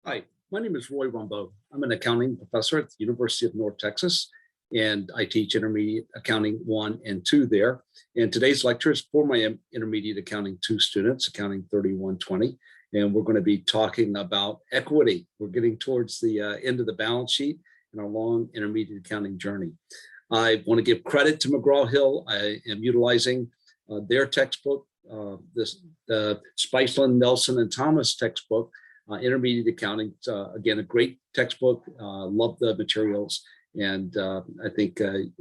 Hi, my name is Roy Rumbo. I'm an accounting professor at the University of North Texas, and I teach intermediate accounting 1 and 2 there. And today's lecture is for my intermediate accounting 2 students, accounting 3120. And we're going to be talking about equity. We're getting towards the end of the balance sheet in our long intermediate accounting journey. I want to give credit to McGraw-Hill. I am utilizing their textbook, the Spiceland, Nelson, and Thomas textbook, intermediate accounting. Again, a great textbook. Love the materials, and I think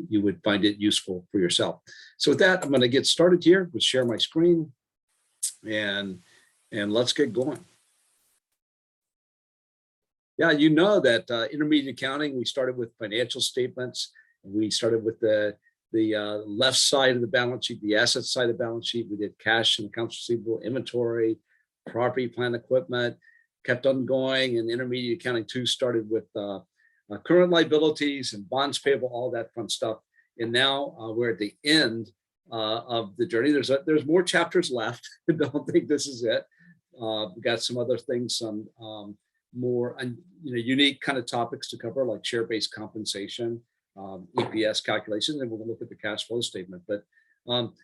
you would find it useful for yourself. So with that, I'm going to get started here. We'll share my screen, and let's get going. Yeah, you know that intermediate accounting, we started with financial statements. We started with the left side of the balance sheet, the asset side of the balance sheet. We did cash and accounts receivable, inventory, property, plant, equipment, kept on going. And intermediate accounting 2 started with current liabilities and bonds payable, all that fun stuff. And now we're at the end of the journey. There's more chapters left. I don't think this is it. We got some other things, some more unique kind of topics to cover, like share-based compensation, EPS calculations, and we're going to look at the cash flow statement. But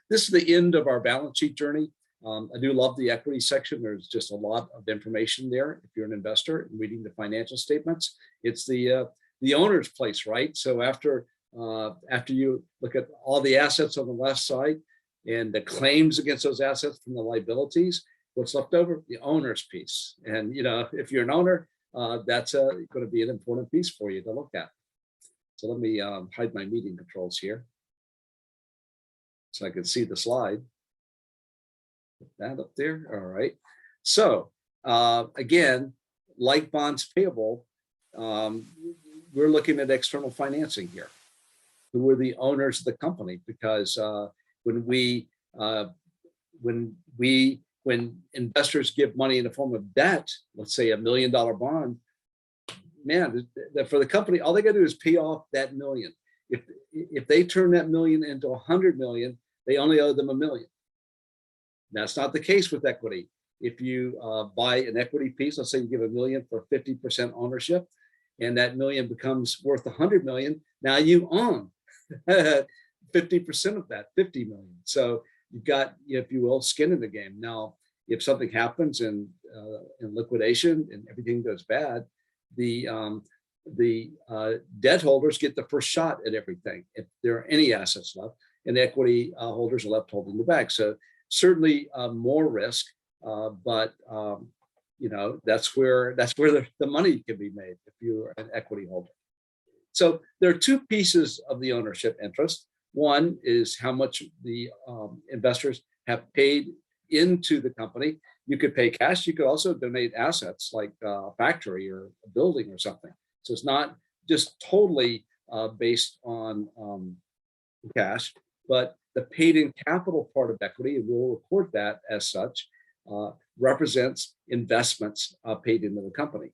this is the end of our balance sheet journey. I do love the equity section. There's just a lot of information there. If you're an investor and reading the financial statements, it's the owner's place, right? So after you look at all the assets on the left side and the claims against those assets from the liabilities, what's left over? The owner's piece. And if you're an owner, that's going to be an important piece for you to look at. So let me hide my meeting controls here so I can see the slide. Put that up there. All right. So again, like bonds payable, we're looking at external financing here. Who are the owners of the company? Because when investors give money in the form of debt, let's say $1 million bond, man, for the company, all they got to do is pay off that $1 million. If they turn that $1 million into $100 million, they only owe them $1 million. That's not the case with equity. If you buy an equity piece, let's say you give $1 million for 50% ownership, and that $1 million becomes worth $100 million, now you own 50% of that, $50 million. So you've got, if you will, skin in the game. Now, if something happens in liquidation and everything goes bad, the debt holders get the first shot at everything if there are any assets left, and equity holders are left holding the bag. So certainly more risk, but that's where the money can be made if you're an equity holder. So there are 2 pieces of the ownership interest. One is how much the investors have paid into the company. You could pay cash. You could also donate assets like a factory or a building or something. So it's not just totally based on cash, but the paid-in capital part of equity, and we'll report that as such, represents investments paid into the company.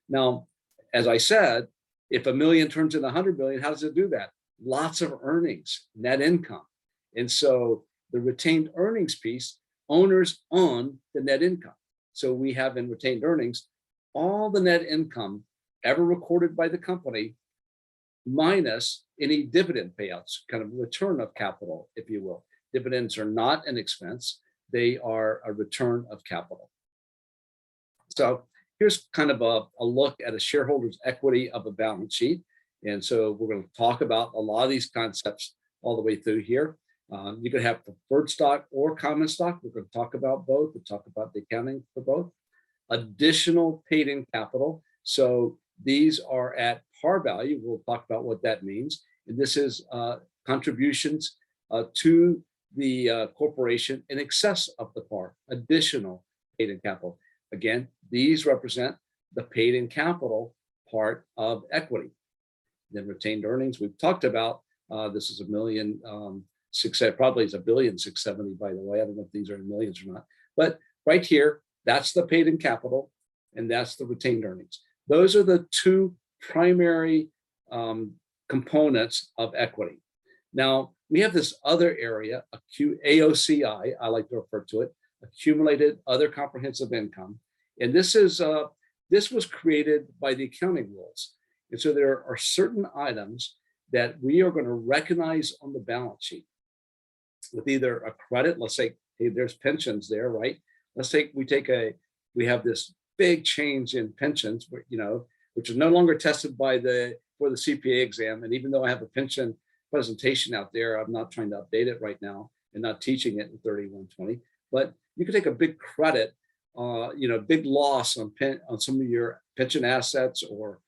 Now, as I said, if $1 million turns into $100 million, how does it do that? Lots of earnings, net income. And so the retained earnings piece, owners own the net income. So we have in retained earnings, all the net income ever recorded by the company minus any dividend payouts, kind of return of capital, if you will. Dividends are not an expense. They are a return of capital. So here's kind of a look at a shareholder's equity of a balance sheet. And so we're going to talk about a lot of these concepts all the way through here. You could have preferred stock or common stock. We're going to talk about both. We'll talk about the accounting for both. Additional paid-in capital. So these are at par value. We'll talk about what that means. And this is contributions to the corporation in excess of the par, additional paid-in capital. Again, these represent the paid-in capital part of equity. Then retained earnings, we've talked about. This is $1 million. Probably is $1.67 billion, by the way. I don't know if these are in millions or not. But right here, that's the paid-in capital, and that's the retained earnings. Those are the 2 primary components of equity. Now, we have this other area, AOCI, I like to refer to it, accumulated other comprehensive income. And this is this was created by the accounting rules. And so there are certain items that we are going to recognize on the balance sheet with either a credit. Let's say, hey, there's pensions there, right? Let's say we have this big change in pensions, which is no longer tested for the CPA exam. And even though I have a pension presentation out there, I'm not trying to update it right now and not teaching it in 3120. But you could take a big credit, big loss on some of your pension assets or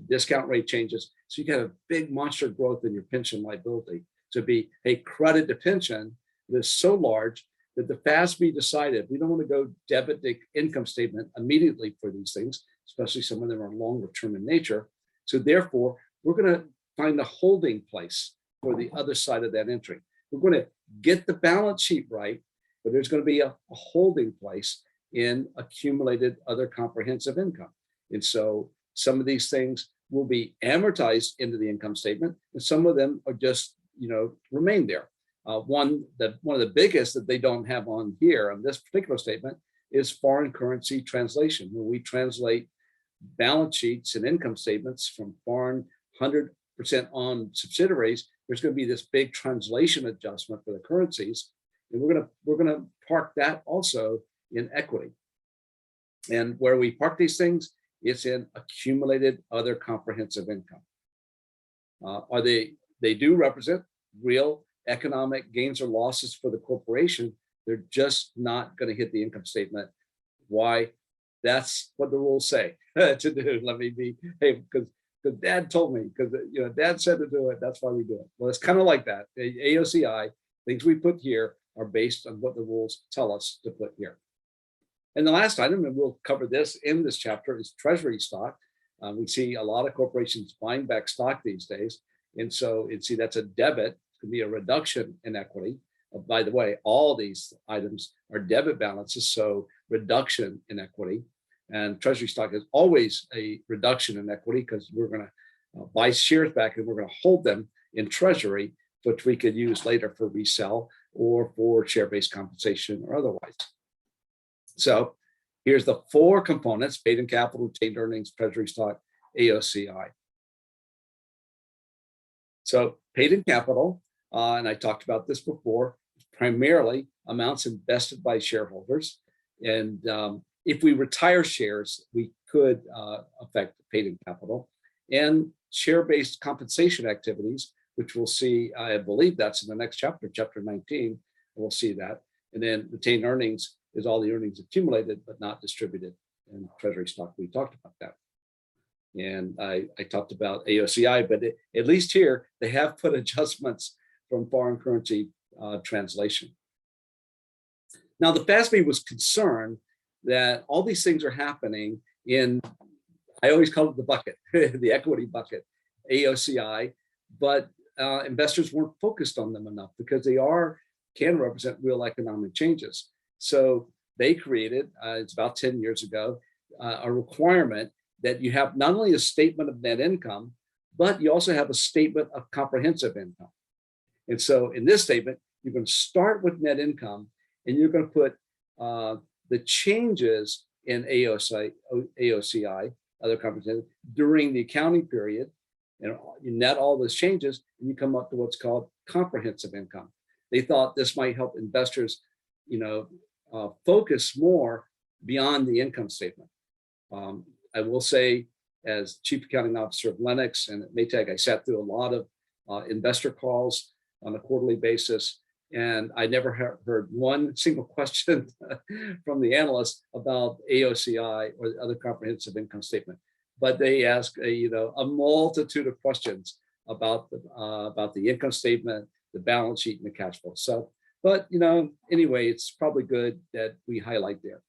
discount rate changes. So you get a big monster growth in your pension liability to be a credit to pension that is so large that the FASB decided we don't want to go debit the income statement immediately for these things, especially some of them are longer term in nature. So therefore, we're going to find a holding place for the other side of that entry. We're going to get the balance sheet right, but there's going to be a holding place in accumulated other comprehensive income. And so some of these things will be amortized into the income statement, and some of them are just, remain there. One of the biggest that they don't have on here on this particular statement is foreign currency translation. When we translate balance sheets and income statements from foreign 100% on subsidiaries, there's going to be this big translation adjustment for the currencies, and we're going to park that also in equity. And where we park these things, it's in accumulated other comprehensive income. They do represent real economic gains or losses for the corporation. They're just not going to hit the income statement. Why? That's what the rules say to do. Because Dad told me, because Dad said to do it, that's why we do it. Well, it's kind of like that. AOCI, things we put here are based on what the rules tell us to put here. And the last item, and we'll cover this in this chapter, is treasury stock. We see a lot of corporations buying back stock these days. And so that's a debit. It could be a reduction in equity. By the way, all these items are debit balances, so reduction in equity. And treasury stock is always a reduction in equity because we're going to buy shares back and we're going to hold them in treasury, which we could use later for resell or for share-based compensation or otherwise. So here's the four components: paid in capital, retained earnings, treasury stock, AOCI. So paid in capital, and I talked about this before, primarily amounts invested by shareholders. And if we retire shares, we could affect paid in capital. And share-based compensation activities, which we'll see, I believe that's in the next chapter, chapter 19, we'll see that. And then retained earnings is all the earnings accumulated but not distributed. And treasury stock, we talked about that. And I talked about AOCI, but at least here they have put adjustments from foreign currency translation. Now, the FASB was concerned that all these things are happening in, I always call it the bucket, the equity bucket, AOCI, but investors weren't focused on them enough because they can represent real economic changes. So they created, it's about 10 years ago, a requirement that you have not only a statement of net income, but you also have a statement of comprehensive income. And so in this statement, you're going to start with net income and you're going to put the changes in AOCI, other comprehensive, during the accounting period, and you net all those changes and you come up to what's called comprehensive income. They thought this might help investors, focus more beyond the income statement. I will say, as Chief Accounting Officer of Lennox and at Maytag, I sat through a lot of investor calls on a quarterly basis, and I never heard one single question from the analysts about AOCI or the other comprehensive income statement. But they ask a multitude of questions about the income statement, the balance sheet, and the cash flow. So, but anyway, it's probably good that we highlight there.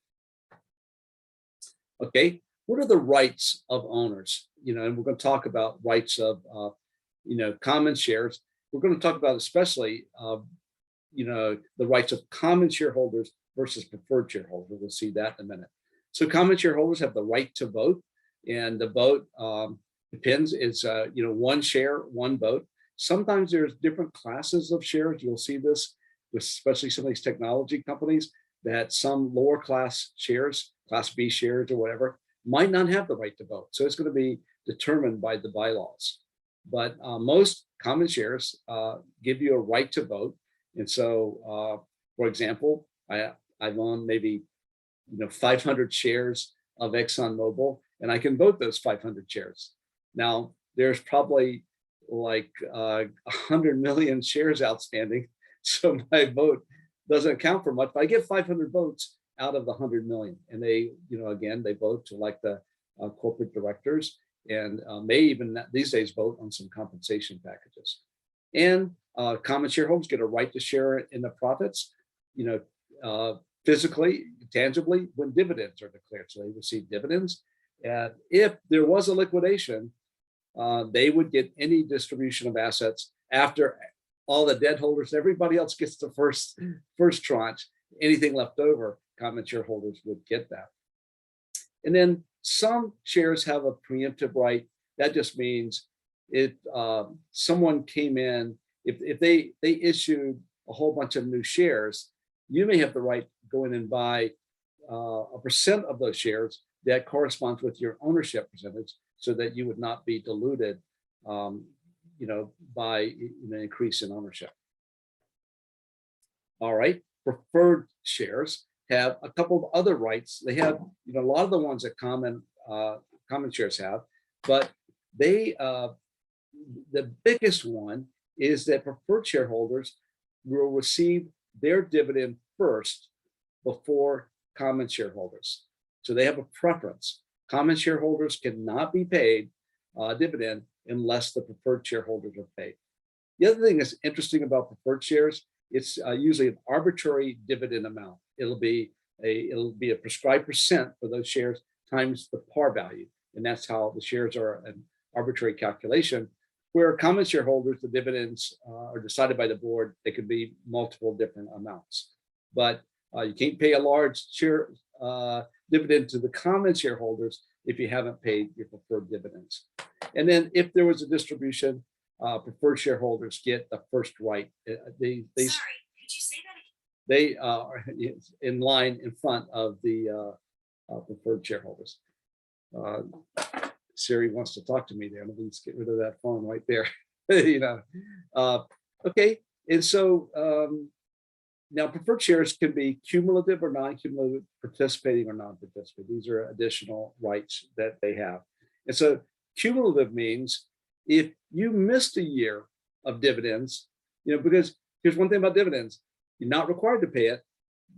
Okay, what are the rights of owners? And we're going to talk about rights of common shares. We're going to talk about especially the rights of common shareholders versus preferred shareholders. We'll see that in a minute. So common shareholders have the right to vote, and the vote depends. It's one share, one vote. Sometimes there's different classes of shares. You'll see this with especially some of these technology companies, that some lower class shares, class B shares or whatever, might not have the right to vote. So it's going to be determined by the bylaws. But most common shares give you a right to vote. And so, for example, I've owned maybe 500 shares of ExxonMobil, and I can vote those 500 shares. Now, there's probably like 100 million shares outstanding, so my vote doesn't count for much. But I get 500 votes out of the 100 million, and they, again, they vote to elect the corporate directors, and may even these days vote on some compensation packages. And common shareholders get a right to share in the profits, physically, tangibly, when dividends are declared. So they receive dividends. And if there was a liquidation, they would get any distribution of assets after all the debt holders, everybody else gets the first tranche. Anything left over, common shareholders would get that. And then some shares have a preemptive right. That just means if someone came in, if they issued a whole bunch of new shares, you may have the right to go in and buy a percent of those shares that corresponds with your ownership percentage, so that you would not be diluted, by an increase in ownership. All right, preferred shares have a couple of other rights. They have, a lot of the ones that common shares have, but they, the biggest one is that preferred shareholders will receive their dividend first before common shareholders. So they have a preference. Common shareholders cannot be paid a dividend unless the preferred shareholders are paid. The other thing that's interesting about preferred shares, it's usually an arbitrary dividend amount. It'll be a prescribed percent for those shares times the par value, and that's how the shares are an arbitrary calculation. Where common shareholders, the dividends are decided by the board. They could be multiple different amounts, but you can't pay a large share dividend to the common shareholders if you haven't paid your preferred dividends. And then if there was a distribution, preferred shareholders get the first right. Sorry, could you say that again? They are in line in front of the preferred shareholders. Siri wants to talk to me there. Let's get rid of that phone right there. Okay, and so now preferred shares can be cumulative or non-cumulative, participating or non-participating. These are additional rights that they have. And so cumulative means if you missed a year of dividends, because here's one thing about dividends, you're not required to pay it,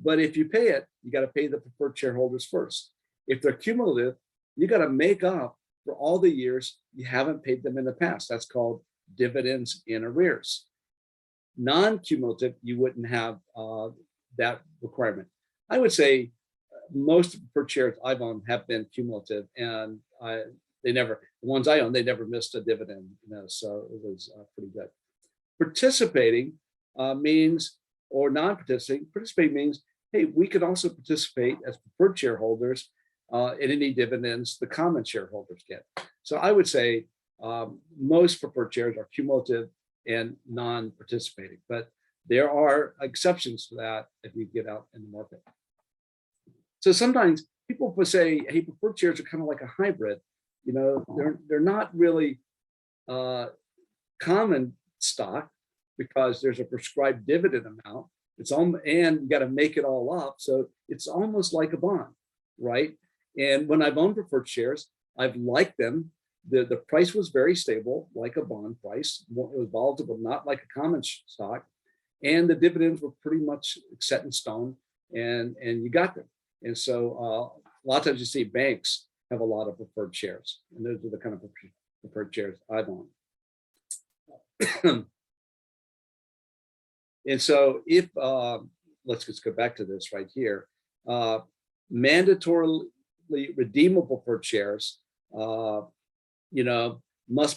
but if you pay it, you got to pay the preferred shareholders first. If they're cumulative, you got to make up for all the years you haven't paid them in the past. That's called dividends in arrears. Non-cumulative, you wouldn't have that requirement. I would say most preferred shares I've owned have been cumulative, and the ones I own, they never missed a dividend, so it was pretty good. Participating means, or non-participating, participating means, hey, we can also participate as preferred shareholders in any dividends the common shareholders get. So I would say most preferred shares are cumulative and non-participating, but there are exceptions to that if you get out in the market. So sometimes people will say, hey, preferred shares are kind of like a hybrid. They're not really common stock because there's a prescribed dividend amount. And you got to make it all up. So it's almost like a bond, right? And when I've owned preferred shares, I've liked them. The price was very stable, like a bond price. It was volatile, but not like a common stock. And the dividends were pretty much set in stone, and you got them. And so a lot of times you see banks have a lot of preferred shares, and those are the kind of preferred shares I've owned. And so if, let's just go back to this right here, mandatorily redeemable preferred shares, must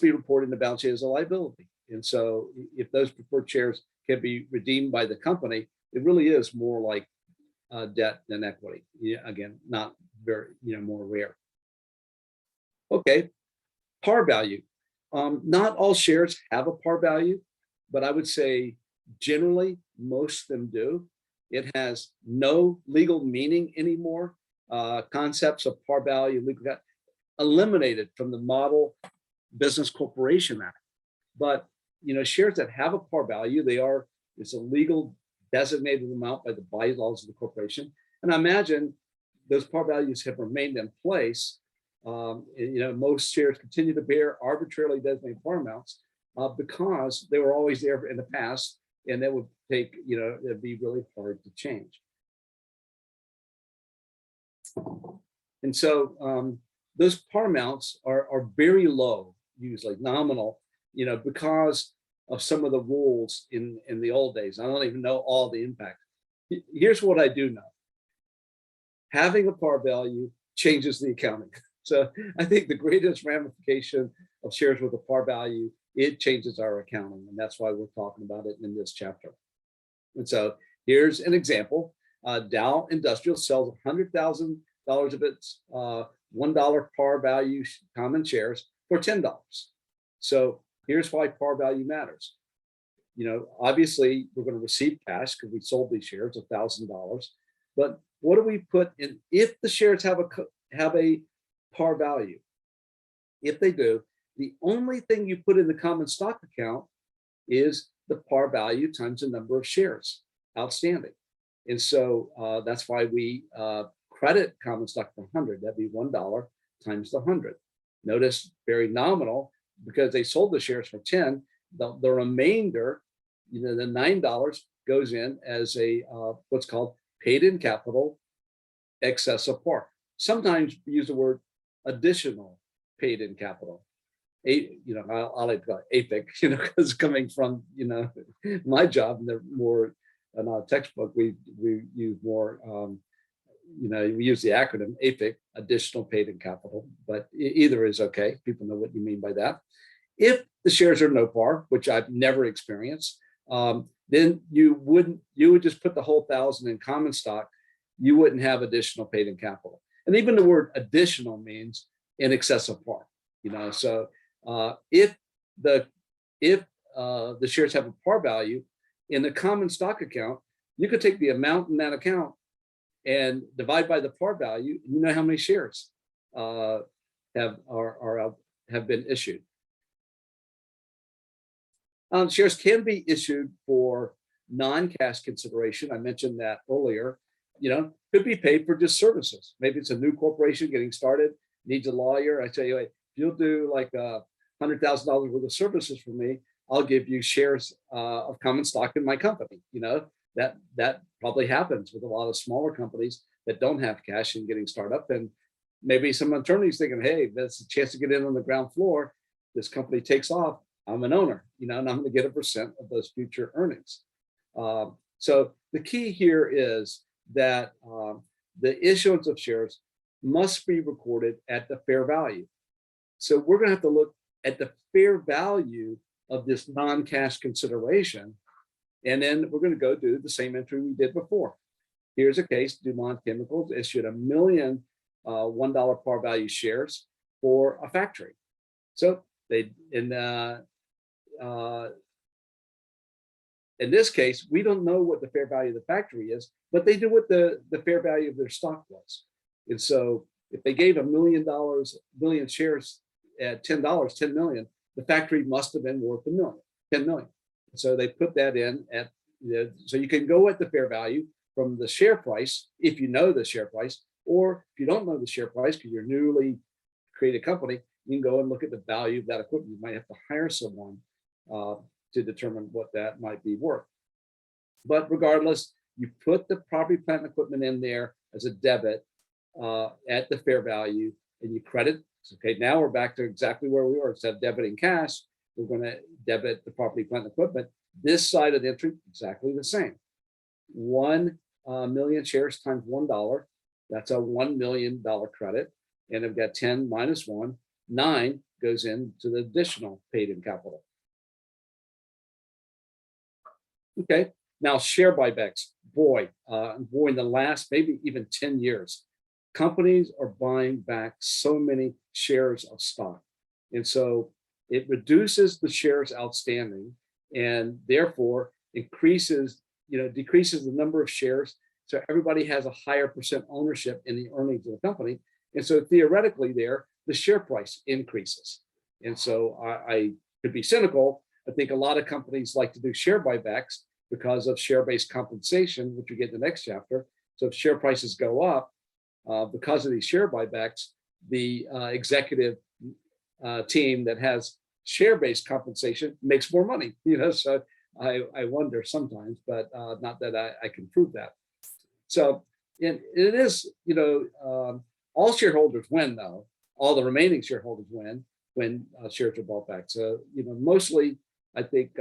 be reported in the balance sheet as a liability. And so if those preferred shares can be redeemed by the company, it really is more like debt than equity. Again, not very, more rare. Okay, par value. Not all shares have a par value, but I would say generally most of them do. It has no legal meaning anymore. concepts of par value, legal eliminated from the Model Business Corporation Act. But shares that have a par value, it's a legal designated amount by the bylaws of the corporation. And I imagine those par values have remained in place. Most shares continue to bear arbitrarily designated par amounts because they were always there in the past, and that would take, it'd be really hard to change. And so those par amounts are very low, usually nominal, because of some of the rules in the old days. I don't even know all the impact. Here's what I do know. Having a par value changes the accounting. So I think the greatest ramification of shares with a par value, it changes our accounting. And that's why we're talking about it in this chapter. And so here's an example. Dow Industrial sells $100,000 of its $1 par value common shares for $10. So here's why par value matters. Obviously we're going to receive cash because we sold these shares $1,000. But what do we put in if the shares have a par value? If they do, the only thing you put in the common stock account is the par value times the number of shares outstanding. And so that's why we credit common stock for 100. That'd be $1 times the 100. Notice very nominal because they sold the shares for 10. The remainder, the $9 goes in as a what's called paid in capital excess of par. Sometimes we use the word additional paid in capital. I like to call it APIC, because coming from my job, and they're more in our textbook, we use more we use the acronym APIC, additional paid in capital, but either is okay. People know what you mean by that. If the shares are no par, which I've never experienced, then you would just put the whole 1,000 in common stock. You wouldn't have additional paid in capital. And even the word additional means in excess of par. So if the shares have a par value in the common stock account, you could take the amount in that account and divide by the par value. You know how many shares have been issued. Shares can be issued for non-cash consideration. I mentioned that earlier. Could be paid for just services. Maybe it's a new corporation getting started, needs a lawyer. I tell you, hey, if you'll do like $100,000 worth of services for me, I'll give you shares of common stock in my company. That probably happens with a lot of smaller companies that don't have cash and getting started up. And maybe some attorneys thinking, hey, that's a chance to get in on the ground floor. This company takes off. I'm an owner, and I'm going to get 1% of those future earnings. So the key here is that the issuance of shares must be recorded at the fair value. So we're going to have to look at the fair value of this non-cash consideration, and then we're going to go do the same entry we did before. Here's a case: DuPont Chemicals issued 1 million $1 par value shares for a factory. So they in this case, we don't know what the fair value of the factory is, but they do what the fair value of their stock was. And so if they gave $1 million shares at $10, 10 million, the factory must have been worth 10 million. So they put that in at, so you can go at the fair value from the share price, if you know the share price, or if you don't know the share price because you're newly created company, you can go and look at the value of that equipment. You might have to hire someone to determine what that might be worth. But regardless, you put the property, plant, and equipment in there as a debit at the fair value, and you credit. Okay, now we're back to exactly where we were. Instead of debiting cash, we're going to debit the property, plant, and equipment. This side of the entry, exactly the same. 1 million shares times $1. That's a $1 million credit. And I've got 10 minus 1, 9 goes into the additional paid in capital. Okay, now share buybacks. Boy, in the last maybe even 10 years, companies are buying back so many shares of stock. And so it reduces the shares outstanding and therefore decreases the number of shares So everybody has a higher percent ownership in the earnings of the company. And so theoretically there, the share price increases. And so I could be cynical. I think a lot of companies like to do share buybacks because of share-based compensation, which we get in the next chapter. So if share prices go up because of these share buybacks, the executive team that has share-based compensation makes more money. So I wonder sometimes, but not that I can prove that. So it is, all shareholders win though. All the remaining shareholders win when shares are bought back. So, mostly I think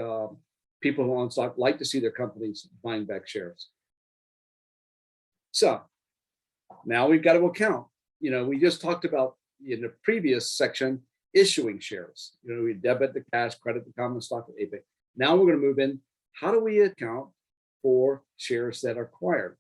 people who own stock like to see their companies buying back shares. So now we've got to account. We just talked about in the previous section, issuing shares. We debit the cash, credit the common stock with APIC. Now we're going to move in. How do we account for shares that are acquired?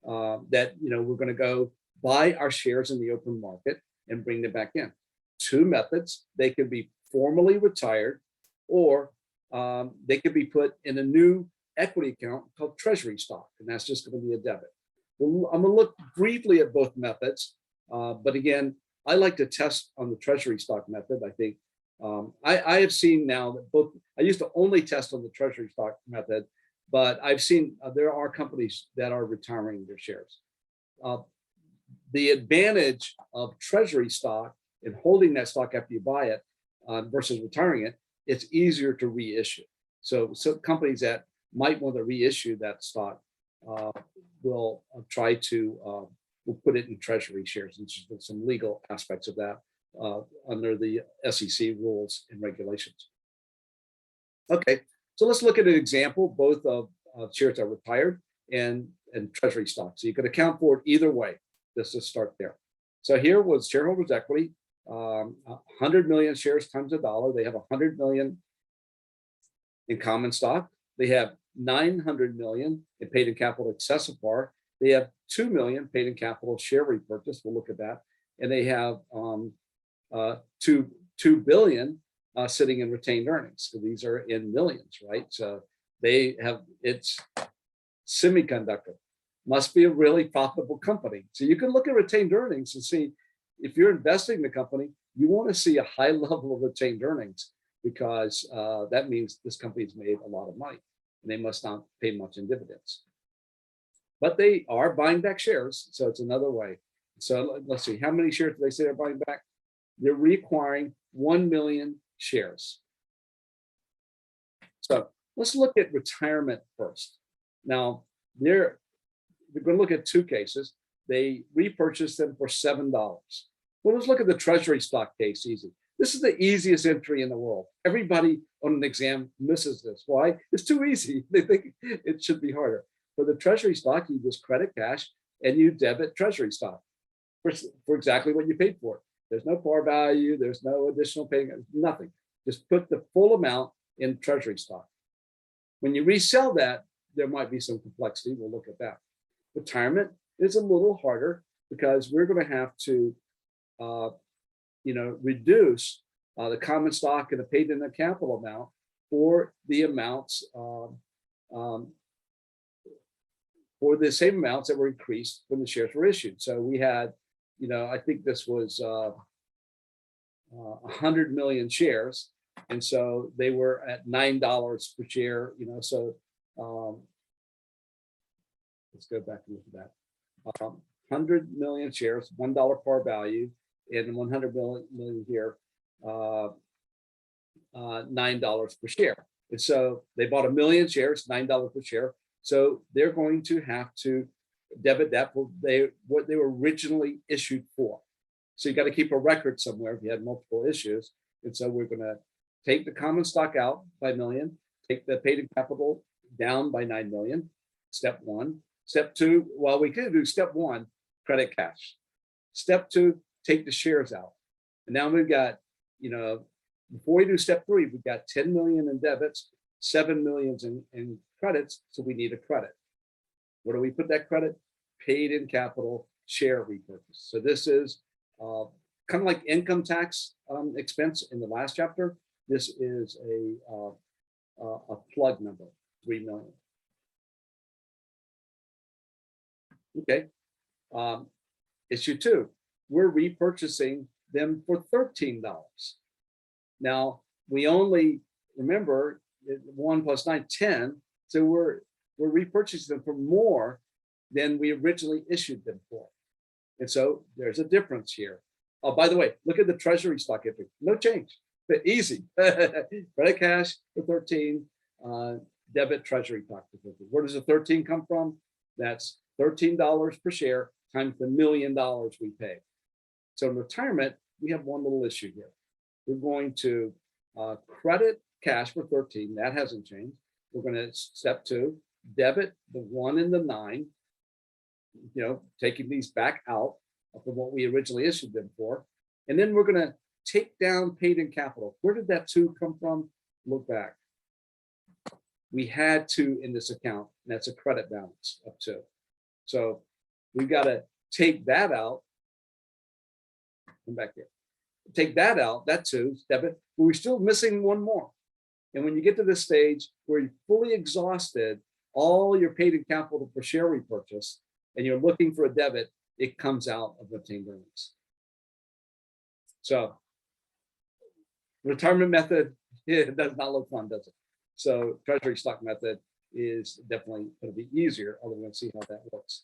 That we're going to go buy our shares in the open market and bring them back in. Two methods. They can be formally retired, or they could be put in a new equity account called Treasury stock, and that's just going to be a debit. Well, I'm going to look briefly at both methods, but again, I like to test on the Treasury stock method. I think I have seen now that both. I used to only test on the Treasury stock method, but I've seen there are companies that are retiring their shares. The advantage of Treasury stock and holding that stock after you buy it versus retiring it, it's easier to reissue. So companies that might want to reissue that stock will try to will put it in Treasury shares. And there's some legal aspects of that under the SEC rules and regulations. Okay, so let's look at an example, both of shares that are retired and Treasury stock. So you can account for it either way. Let's just start there. So here was shareholders' equity, 100 million shares times $1. They have 100 million in common stock. They have 900 million in paid in capital excess of par. They have 2 million paid in capital share repurchase. We'll look at that. And they have 2 billion sitting in retained earnings. So these are in millions, right? So they have, it's semiconductor. Must be a really profitable company. So you can look at retained earnings and see if you're investing in the company, you want to see a high level of retained earnings because that means this company's made a lot of money and they must not pay much in dividends. But they are buying back shares, so it's another way. So let's see, how many shares do they say they're buying back? They're reacquiring 1 million shares. So let's look at retirement first. Now, we're going to look at two cases. They repurchased them for $7. Well, let's look at the Treasury stock case easy. This is the easiest entry in the world. Everybody on an exam misses this. Why? It's too easy. They think it should be harder. For the Treasury stock, you just credit cash and you debit Treasury stock for exactly what you paid for it. There's no par value. There's no additional payment, nothing. Just put the full amount in Treasury stock. When you resell that, there might be some complexity. We'll look at that. Retirement is a little harder because we're going to have to, reduce the common stock and the paid in the capital amount for the amounts for the same amounts that were increased when the shares were issued. So we had, I think this was 100 million shares. And so they were at $9 per share, so let's go back and look at that. 100 million shares, $1 par value, and 100 million here, $9 per share. And so they bought 1 million shares, $9 per share. So they're going to have to debit that for what they were originally issued for. So you got to keep a record somewhere if you had multiple issues. And so we're going to take the common stock out by 1 million, take the paid in capital down by 9 million, step one. Step two, well, we could do step one, credit cash. Step two, take the shares out. And now we've got, before we do step three, we've got 10 million in debits, 7 million in credits, so we need a credit. Where do we put that credit? Paid in capital share repurchase. So this is kind of like income tax expense in the last chapter. This is a plug number, 3 million. Okay. Issue two, we're repurchasing them for $13. Now, we only, remember, 1 plus 9, 10. So we're repurchasing them for more than we originally issued them for. And so there's a difference here. Oh, by the way, look at the Treasury stock entry. No change, but easy. Credit cash for 13, debit Treasury stock for 13. Where does the 13 come from? That's $13 per share times the $1 million we pay. So in retirement, we have one little issue here. We're going to credit cash for 13. That hasn't changed. We're going to step 2, debit the 1 and the 9, taking these back out from what we originally issued them for. And then we're going to take down paid in capital. Where did that 2 come from? Look back. We had 2 in this account, and that's a credit balance of 2. So we've got to take that out. Come back here. Take that out, that 2, debit, but we're still missing 1 more. And when you get to this stage where you've fully exhausted all your paid in capital for share repurchase, and you're looking for a debit, it comes out of retained earnings. So retirement method, it does not look fun, does it? So Treasury stock method is definitely going to be easier, although we're going to see how that works.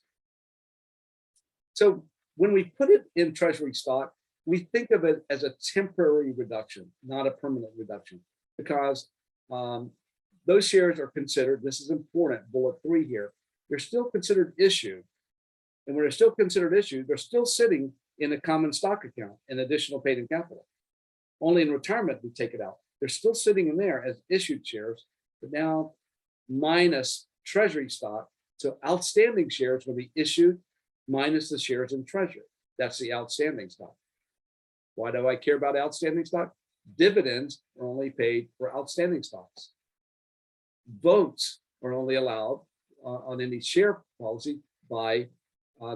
So when we put it in Treasury stock, we think of it as a temporary reduction, not a permanent reduction, because those shares are considered, this is important, bullet 3 here, they're still considered issued. And when they're still considered issued, they're still sitting in a common stock account, an additional paid in capital. Only in retirement, we take it out. They're still sitting in there as issued shares, but now minus Treasury stock. So outstanding shares will be issued minus the shares in Treasury. That's the outstanding stock. Why do I care about outstanding stock? Dividends are only paid for outstanding stocks. Votes are only allowed on any share policy by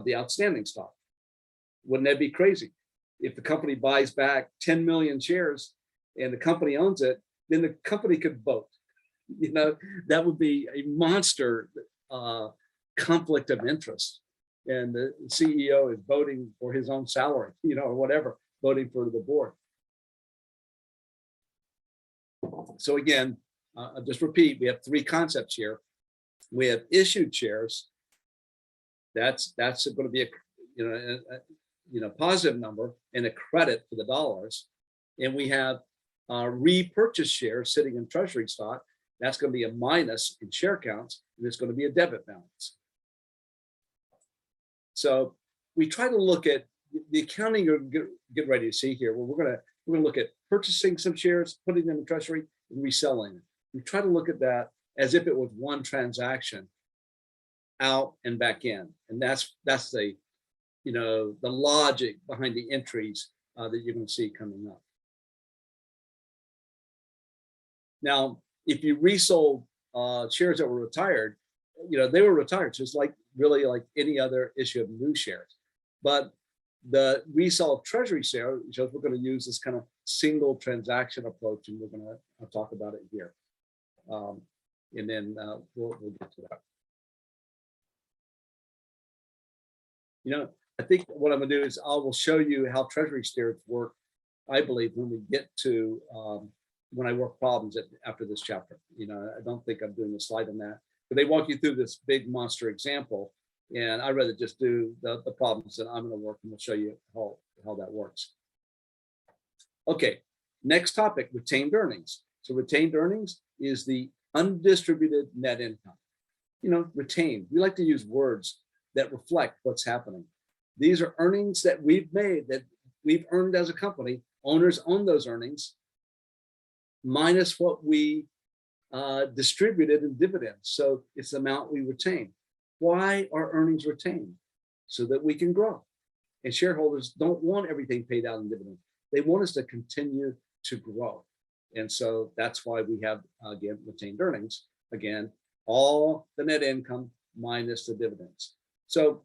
the outstanding stock. Wouldn't that be crazy? If the company buys back 10 million shares and the company owns it, then the company could vote. That would be a monster conflict of interest. And the CEO is voting for his own salary, or whatever, voting for the board. So again, I'll just repeat, we have 3 concepts here. We have issued shares. That's going to be a positive number and a credit for the dollars. And we have repurchase shares sitting in Treasury stock. That's going to be a minus in share counts, and it's going to be a debit balance. So we try to look at the accounting you're getting ready to see here. Well, we're going to look at purchasing some shares, putting them in Treasury, and reselling them. We try to look at that as if it was one transaction, out and back in, and that's the the logic behind the entries that you're going to see coming up. Now, if you resold shares that were retired, they were retired, just really like any other issue of new shares. But the resale of Treasury shares, we're going to use this kind of single transaction approach, and we're going to talk about it here. And then we'll get to that. I think what I'm going to do is I will show you how Treasury shares work, I believe, when we get to when I work problems after this chapter. I don't think I'm doing a slide on that, but they walk you through this big monster example, and I'd rather just do the problems that I'm going to work, and we'll show you how that works. Okay, next topic, retained earnings. So retained earnings is the undistributed net income. Retained, we like to use words that reflect what's happening. These are earnings that we've made, that we've earned as a company. Owners own those earnings, minus what we distributed in dividends. So it's the amount we retain. Why are earnings retained? So that we can grow. And shareholders don't want everything paid out in dividends. They want us to continue to grow. And so that's why we have, again, retained earnings. Again, all the net income minus the dividends. So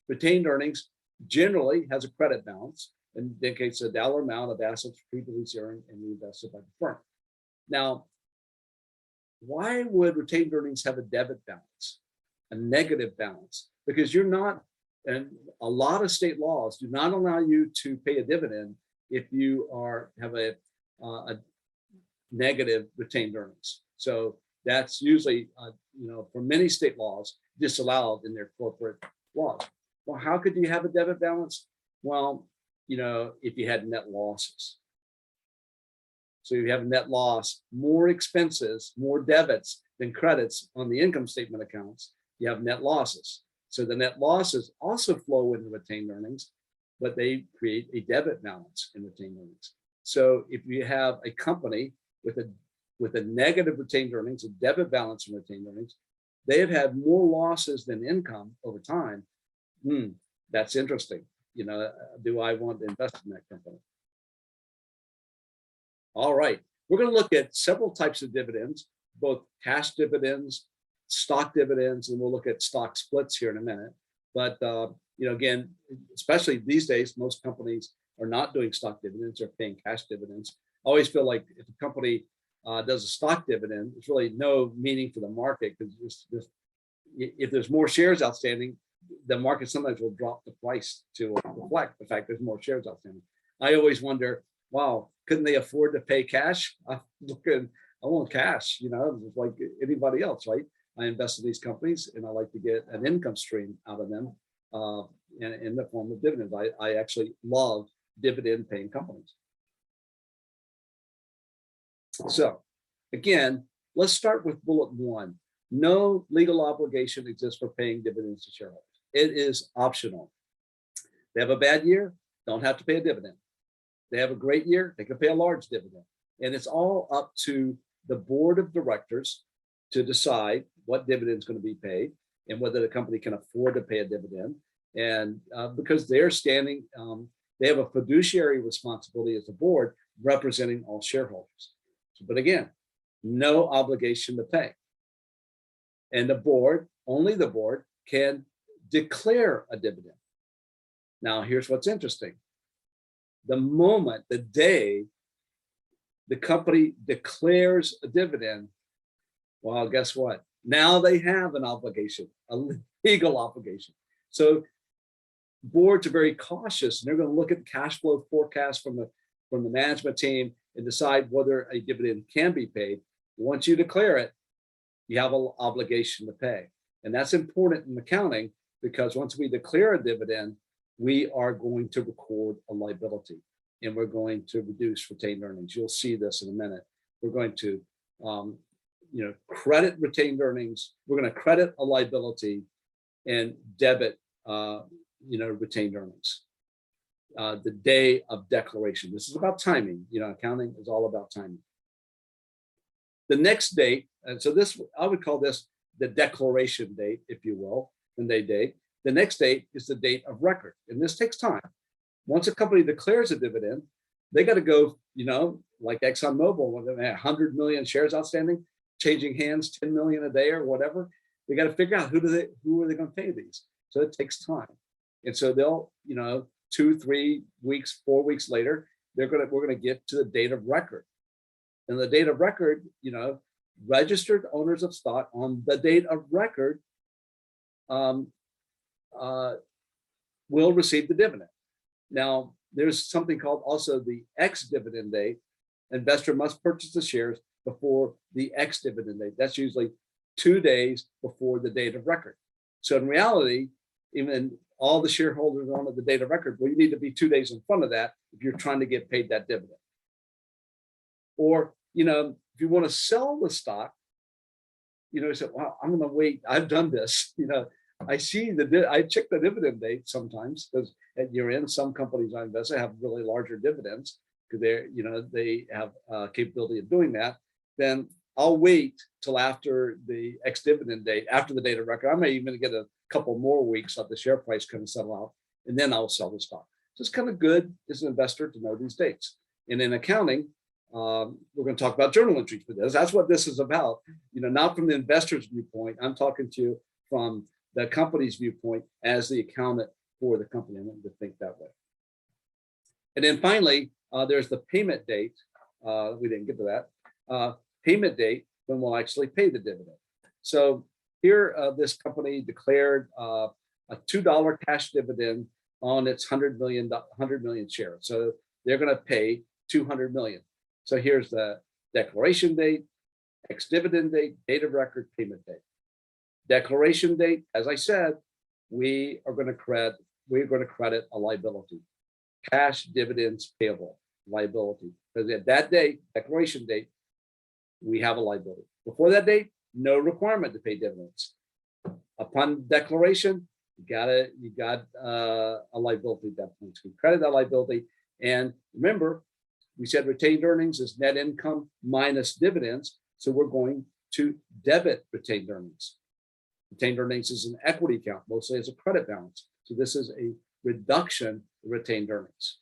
retained earnings generally has a credit balance, and indicates a dollar amount of assets previously earned and reinvested by the firm. Now, why would retained earnings have a debit balance, a negative balance? because you're not, and a lot of state laws do not allow you to pay a dividend if you have a negative retained earnings. So that's usually, for many state laws, disallowed in their corporate laws. Well, how could you have a debit balance? Well, if you had net losses. So you have a net loss, more expenses, more debits than credits on the income statement accounts, you have net losses. So the net losses also flow into retained earnings, but they create a debit balance in retained earnings. So if you have a company with a negative retained earnings, a debit balance in retained earnings, they have had more losses than income over time. That's interesting. Do I want to invest in that company? All right, we're going to look at several types of dividends, both cash dividends, stock dividends, and we'll look at stock splits here in a minute. But again, especially these days, most companies are not doing stock dividends; they're paying cash dividends. I always feel like if a company does a stock dividend, there's really no meaning for the market, because if there's more shares outstanding, the market sometimes will drop the price to reflect the fact there's more shares outstanding. I always wonder, wow, couldn't they afford to pay cash? I want cash, like anybody else, right? I invest in these companies and I like to get an income stream out of them in the form of dividends. I actually love dividend paying companies. So again, let's start with bullet 1. No legal obligation exists for paying dividends to shareholders. It is optional. They have a bad year, don't have to pay a dividend. They have a great year, they can pay a large dividend. And it's all up to the board of directors to decide what dividend is going to be paid and whether the company can afford to pay a dividend. And because they're standing, they have a fiduciary responsibility as a board representing all shareholders. But again, no obligation to pay. And the board, only the board, can declare a dividend. Now, here's what's interesting. The day the company declares a dividend, well, guess what? Now they have an obligation, a legal obligation. So boards are very cautious, and they're going to look at the cash flow forecast from the management team and decide whether a dividend can be paid. Once you declare it, you have an obligation to pay. And that's important in accounting, because once we declare a dividend, we are going to record a liability and we're going to reduce retained earnings. You'll see this in a minute. We're going to credit retained earnings. We're going to credit a liability and debit retained earnings. The day of declaration. This is about timing. Accounting is all about timing. The next date, and so this, I would call this the declaration date, if you will, and date. The next date is the date of record, and this takes time. Once a company declares a dividend, they got to go, like ExxonMobil, when they had 100 million shares outstanding, changing hands 10 million a day or whatever. They got to figure out who are they going to pay these. So it takes time, and so they'll 2, 3 weeks, 4 weeks later, we're going to get to the date of record, and the date of record, registered owners of stock on the date of record will receive the dividend. Now, there's something called also the ex-dividend date. Investor must purchase the shares before the ex-dividend date. That's usually 2 days before the date of record. So in reality, even all the shareholders on at the date of record, well, you need to be 2 days in front of that if you're trying to get paid that dividend. Or, if you want to sell the stock, you say, well, I'm going to wait. I've done this. I check the dividend date sometimes, because at year end, some companies I invest in have really larger dividends because they have capability of doing that. Then I'll wait till after the ex-dividend date, after the date of record. I may even get a couple more weeks, let the share price kind of settle out, and then I'll sell the stock. So it's kind of good as an investor to know these dates. And in accounting, we're going to talk about journal entries for this. That's what this is about. Not from the investor's viewpoint. I'm talking to you from the company's viewpoint as the accountant for the company. I want to think that way. And then finally, there's the payment date. We didn't get to that. Payment date when we'll actually pay the dividend. So here, this company declared a $2 cash dividend on its 100 million shares. So they're going to pay 200 million. So here's the declaration date, ex-dividend date, date of record, payment date. Declaration date, as I said, we're going to credit a liability, cash dividends payable liability, because at that date, declaration date, we have a liability. Before that date, no requirement to pay dividends. Upon declaration, you got a liability at that point. So we credit that liability, and remember, we said retained earnings is net income minus dividends. So we're going to debit retained earnings. Retained earnings is an equity account, mostly as a credit balance. So this is a reduction in retained earnings.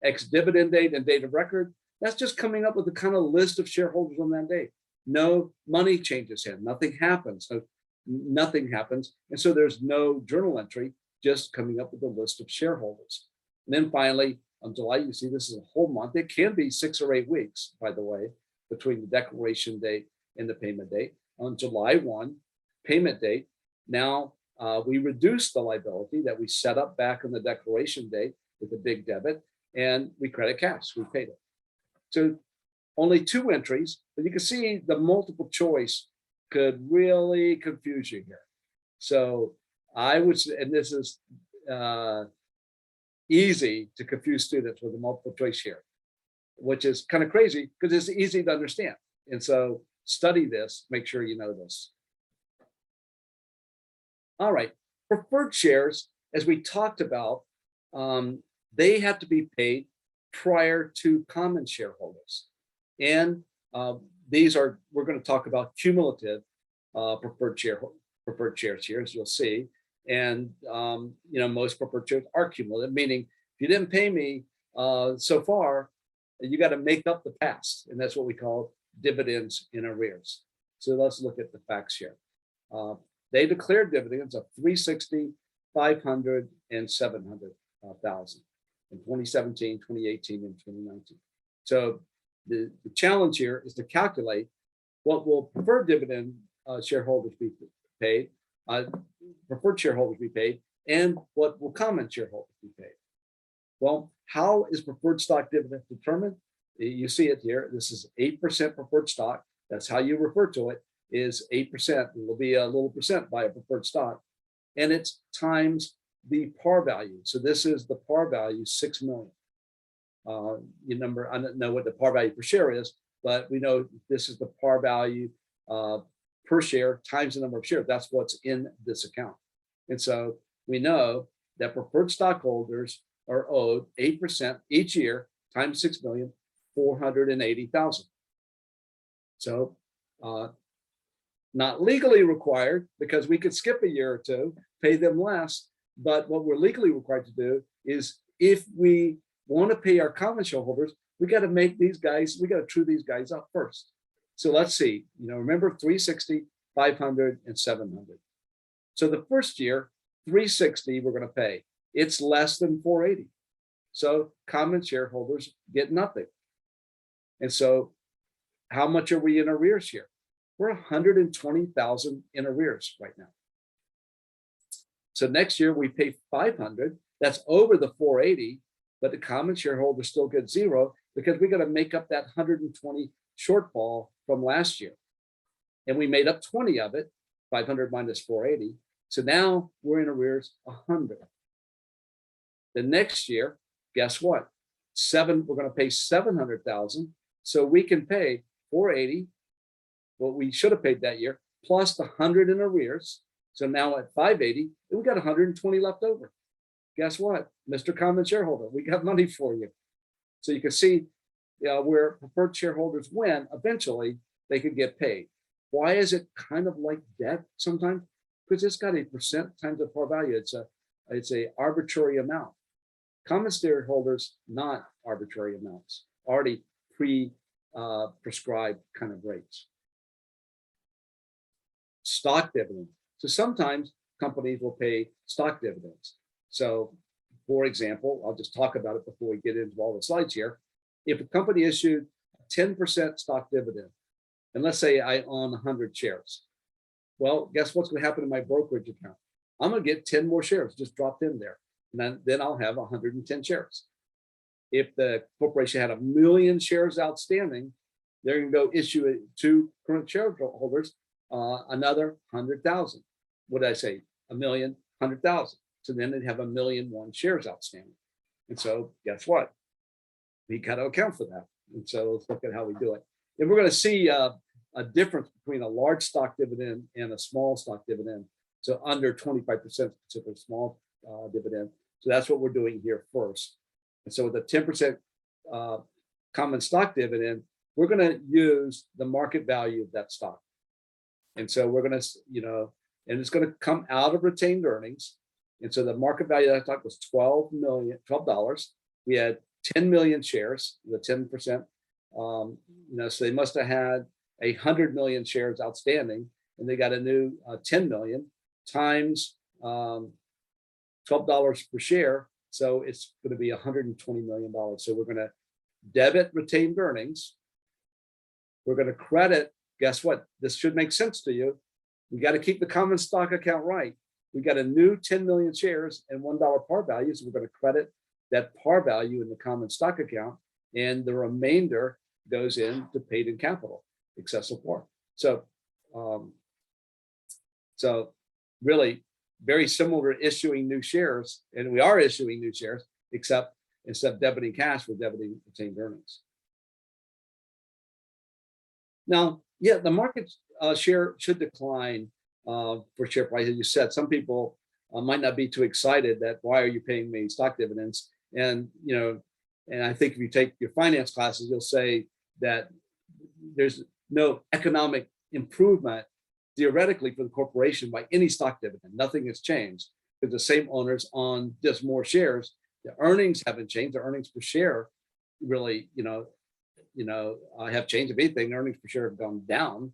Ex-dividend date and date of record, that's just coming up with a kind of list of shareholders on that date. No money changes here, nothing happens. So nothing happens. And so there's no journal entry, just coming up with a list of shareholders. And then finally, on July, you see this is a whole month. It can be 6 or 8 weeks, by the way, between the declaration date and the payment date. On July 1, payment date, now we reduce the liability that we set up back on the declaration date with a big debit, and we credit cash, we paid it. So only 2 entries, but you can see the multiple choice could really confuse you here. So I would say, and this is easy to confuse students with the multiple choice here, which is kind of crazy because it's easy to understand. And so study this, make sure you know this. All right, preferred shares, as we talked about, they have to be paid prior to common shareholders. And we're going to talk about cumulative preferred shares here, as you'll see. And most preferred shares are cumulative, meaning if you didn't pay me so far, you got to make up the past, and that's what we call dividends in arrears. So let's look at the facts here. They declared dividends of 360, 500, and 700,000 in 2017, 2018, and 2019. So the challenge here is to calculate what will preferred dividend shareholders be paid, preferred shareholders be paid, and what will common shareholders be paid. Well, how is preferred stock dividend determined? You see it here. This is 8% preferred stock. That's how you refer to it, is 8%. It will be a little percent by a preferred stock. And it's times the par value. So this is the par value, 6 million. I don't know what the par value per share is, but we know this is the par value per share times the number of shares. That's what's in this account. And so we know that preferred stockholders are owed 8% each year times 6,480,000. So not legally required, because we could skip a year or two, pay them less. But what we're legally required to do is, if we want to pay our common shareholders, we got to make these guys, we got to true these guys up first. So let's see, remember 360, 500, and 700. So the first year, 360, we're going to pay. It's less than 480. So common shareholders get nothing. And so how much are we in arrears here? We're 120,000 in arrears right now. So next year we pay 500. That's over the 480, but the common shareholders still get 0 because we got to make up that 120 shortfall from last year. And we made up 20 of it, 500 minus 480. So now we're in arrears 100. The next year, guess what? We're going to pay 700,000. So we can pay 480, what we should have paid that year, plus the 100 in arrears. So now at 580, we got 120 left over. Guess what, Mr. Common Shareholder, we got money for you. So you can see where preferred shareholders win, eventually they could get paid. Why is it kind of like debt sometimes? Because it's got a percent times the par value. It's a arbitrary amount. Common shareholders, not arbitrary amounts, already prescribed kind of rates. Stock dividend. So sometimes companies will pay stock dividends. So for example, I'll just talk about it before we get into all the slides here. If a company issued a 10% stock dividend, and let's say I own 100 shares. Well, guess what's going to happen to my brokerage account? I'm going to get 10 more shares, just drop them there. And then I'll have 110 shares. If the corporation had 1 million shares outstanding, they're going to go issue it to current shareholders another 100,000. What did I say? 1 million, 100,000. So then they'd have 1,000,001 shares outstanding. And so guess what? We got to account for that. And so let's look at how we do it. And we're going to see a difference between a large stock dividend and a small stock dividend. So under 25% specifically small dividend. So that's what we're doing here first. And so with a 10% common stock dividend, we're going to use the market value of that stock. And so we're going to, and it's going to come out of retained earnings. And so the market value of that stock was $12. We had 10 million shares, the 10%. So they must have had 100 million shares outstanding, and they got a new 10 million times $12 per share. So it's going to be $120 million. So we're going to debit retained earnings. We're going to credit. Guess what? This should make sense to you. We got to keep the common stock account right. We got a new 10 million shares and $1 par value. So we're going to credit that par value in the common stock account, and the remainder goes into paid in capital, excessive par. So, so really very similar to issuing new shares, and we are issuing new shares, except instead of debiting cash, we're debiting retained earnings. Now, yeah, the market share should decline for share price. As you said, some people might not be too excited that why are you paying me stock dividends? And and I think if you take your finance classes, you'll say that there's no economic improvement theoretically for the corporation by any stock dividend. Nothing has changed because the same owners own just more shares. The earnings haven't changed. The earnings per share really, have changed. If anything, earnings per share have gone down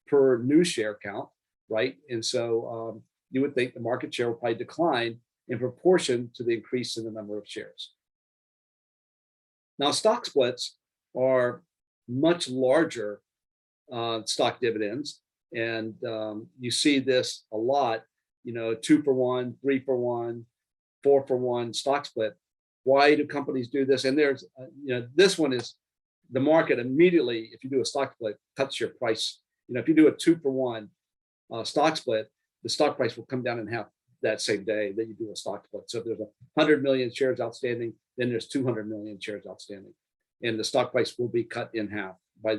per new share count, right? And so you would think the market share will probably decline in proportion to the increase in the number of shares. Now, stock splits are much larger stock dividends, and you see this a lot. 2 for 1, 3 for 1, 4 for 1 stock split. Why do companies do this? And there's, this one is the market immediately. If you do a stock split, cuts your price. If you do a 2 for 1 stock split, the stock price will come down in half that same day that you do a stock split. So if there's 100 million shares outstanding, then there's 200 million shares outstanding, and the stock price will be cut in half by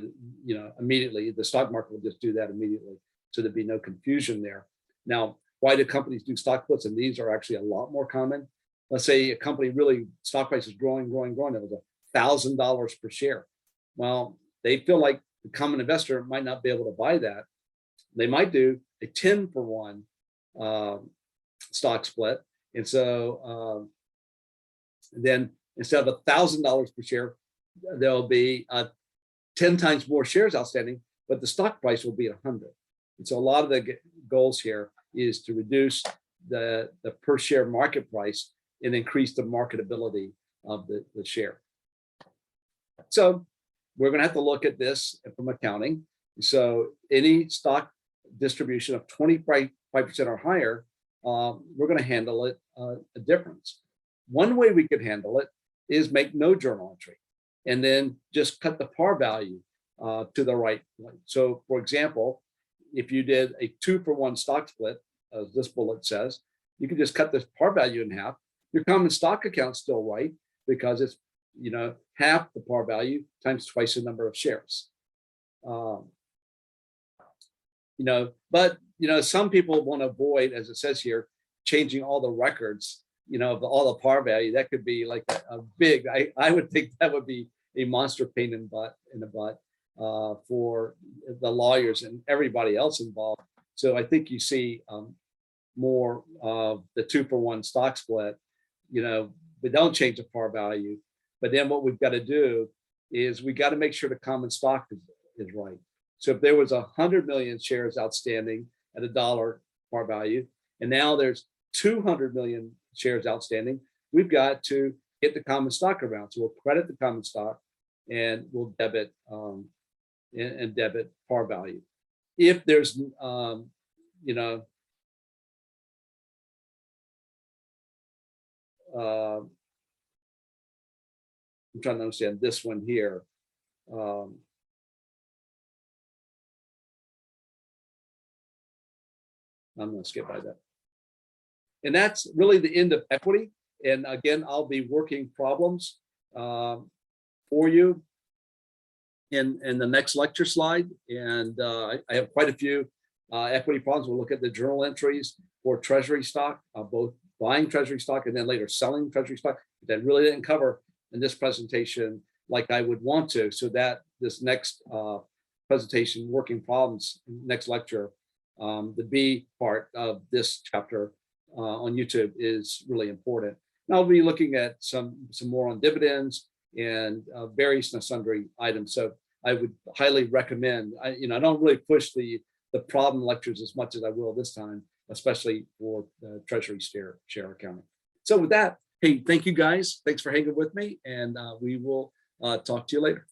immediately. The stock market will just do that immediately, so there'd be no confusion there. Now, why do companies do stock splits? And these are actually a lot more common. Let's say a company really stock price is growing. It was $1,000 per share. Well, they feel like the common investor might not be able to buy that. They might do a 10 for 1 stock split. And so then instead of $1,000 per share, there'll be 10 times more shares outstanding, but the stock price will be 100. And so a lot of the goals here is to reduce the per share market price and increase the marketability of the share. So we're going to have to look at this from accounting. So any stock distribution of 25% or higher, we're going to handle it a difference. One way we could handle it is make no journal entry and then just cut the par value to the right. So for example, if you did a 2 for 1 stock split, as this bullet says, you can just cut this par value in half. Your common stock account's still right because it's half the par value times twice the number of shares. But some people want to avoid, as it says here, changing all the records, of all the par value. That could be like a big. I would think that would be a monster pain in the butt for the lawyers and everybody else involved. So I think you see more of the 2 for 1 stock split. We don't change the par value, but then what we've got to do is we got to make sure the common stock is right. So if there was 100 million shares outstanding at $1 par value, and now there's 200 million shares outstanding, we've got to get the common stock around. So we'll credit the common stock and we'll debit and debit par value. If there's I'm trying to understand this one here. I'm going to skip by that. And that's really the end of equity. And again, I'll be working problems for you in the next lecture slide. And I have quite a few equity problems. We'll look at the journal entries for Treasury stock, both buying Treasury stock and then later selling Treasury stock. That really didn't cover in this presentation like I would want to. So that this next presentation, working problems, next lecture, the B part of this chapter on YouTube is really important. And I'll be looking at some more on dividends and various and sundry items. So I would highly recommend. I don't really push the problem lectures as much as I will this time, especially for the Treasury share accounting. So with that, hey, thank you guys. Thanks for hanging with me, and we will talk to you later.